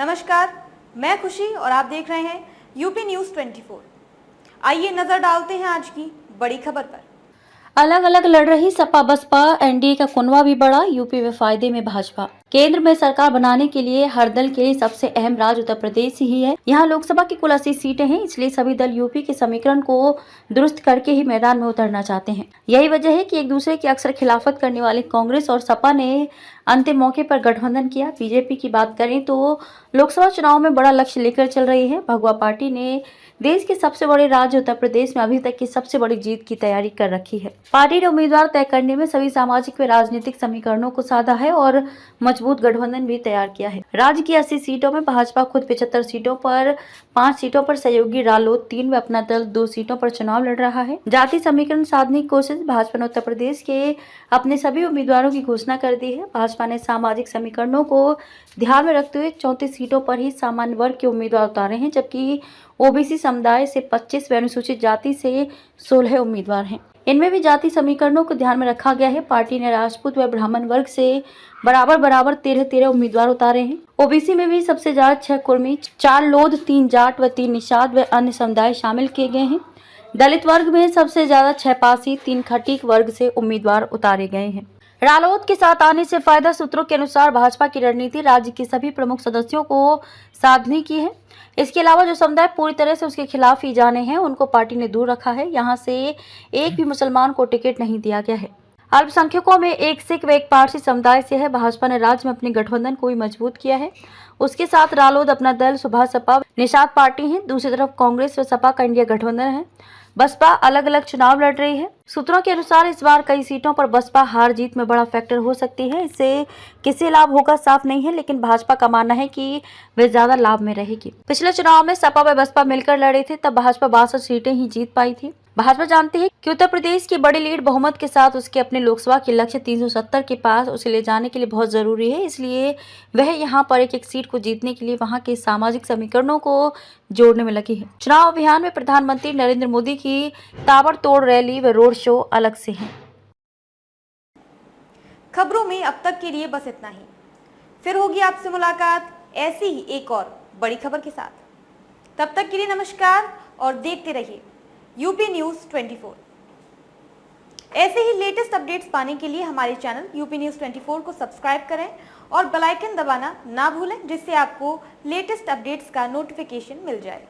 नमस्कार, मैं खुशी और आप देख रहे हैं यूपी न्यूज़ 24। आइए नजर डालते हैं आज की बड़ी खबर पर। अलग अलग लड़ रही सपा बसपा, एनडीए का कुनवा भी बढ़ा, यूपी में फायदे में भाजपा। केंद्र में सरकार बनाने के लिए हर दल के लिए सबसे अहम राज्य उत्तर प्रदेश ही है। यहाँ लोकसभा की कुल 80 सीटें हैं, इसलिए सभी दल यूपी के समीकरण को दुरुस्त करके ही मैदान में उतरना चाहते हैं। यही वजह है कि एक दूसरे की अक्सर खिलाफत करने वाले कांग्रेस और सपा ने अंतिम मौके पर गठबंधन किया। बीजेपी की बात करें तो लोकसभा चुनाव में बड़ा लक्ष्य लेकर चल रही है। भगवा पार्टी ने देश के सबसे बड़े राज्य उत्तर प्रदेश में अभी तक की सबसे बड़ी जीत की तैयारी कर रखी है। पार्टी ने उम्मीदवार तय करने में सभी सामाजिक व राजनीतिक समीकरणों को साधा है और मजबूत गठबंधन भी तैयार किया है। राज्य की 80 सीटों में भाजपा खुद 75 सीटों पर, 5 सीटों पर सहयोगी रालोद, 3 में अपना दल 2 सीटों पर चुनाव लड़ रहा है। जाति समीकरण साधने की कोशिश भाजपा ने उत्तर प्रदेश के अपने सभी उम्मीदवारों की घोषणा कर दी है। भाजपा ने सामाजिक समीकरणों को ध्यान में रखते हुए 34 सीटों पर ही सामान्य वर्ग के उम्मीदवार उतारे हैं, जबकि ओबीसी समुदाय से 25 व अनुसूचित जाति से 16 उम्मीदवार हैं। इनमें भी जाति समीकरणों को ध्यान में रखा गया है। पार्टी ने राजपूत व ब्राह्मण वर्ग से बराबर 13 उम्मीदवार उतारे हैं। ओबीसी में भी सबसे ज्यादा 6 कुर्मी, 4 लोध, 3 जाट व 3 निषाद व अन्य समुदाय शामिल किए गए हैं। दलित वर्ग में सबसे ज्यादा 6 पासी, 3 खटीक वर्ग से उम्मीदवार उतारे गए हैं। रालोद के साथ आने से फायदा, सूत्रों के अनुसार भाजपा की रणनीति राज्य के सभी प्रमुख सदस्यों को साधने की है। इसके अलावा जो समुदाय पूरी तरह से उसके खिलाफ ही जाने हैं, उनको पार्टी ने दूर रखा है। यहाँ से एक भी मुसलमान को टिकट नहीं दिया गया है। अल्पसंख्यकों में एक सिख व एक पारसी समुदाय से है। भाजपा ने राज्य में अपने गठबंधन को भी मजबूत किया है। उसके साथ रालोद अपना दल, सुभाष सपा, निषाद पार्टी है। दूसरी तरफ कांग्रेस व सपा का इंडिया गठबंधन है। बसपा अलग अलग चुनाव लड़ रही है। सूत्रों के अनुसार इस बार कई सीटों पर बसपा हार जीत में बड़ा फैक्टर हो सकती है। इससे किसे लाभ होगा साफ नहीं है, लेकिन भाजपा का मानना है कि वे ज्यादा लाभ में रहेगी। पिछले चुनाव में सपा व बसपा मिलकर लड़े थे, तब भाजपा 62 सीटें ही जीत पाई थी। भाजपा जानती है कि उत्तर प्रदेश की बड़ी लीड बहुमत के साथ उसके अपने लोकसभा के लक्ष्य 370 के पास उसे ले जाने के लिए बहुत जरूरी है। इसलिए वह यहाँ पर एक सीट को जीतने के लिए वहाँ के सामाजिक समीकरणों को जोड़ने में लगी है। चुनाव अभियान में प्रधानमंत्री नरेंद्र मोदी की ताबड़तोड़ रैली व रोड शो अलग से है। खबरों में अब तक के लिए बस इतना ही। फिर होगी आपसे मुलाकात ऐसी ही एक और बड़ी खबर के साथ। तब तक के लिए नमस्कार और देखते रहिए यूपी न्यूज़ 24। ऐसे ही लेटेस्ट अपडेट्स पाने के लिए हमारे चैनल यूपी न्यूज़ 24 को सब्सक्राइब करें और बेल आइकन दबाना ना भूलें, जिससे आपको लेटेस्ट अपडेट्स का नोटिफिकेशन मिल जाए।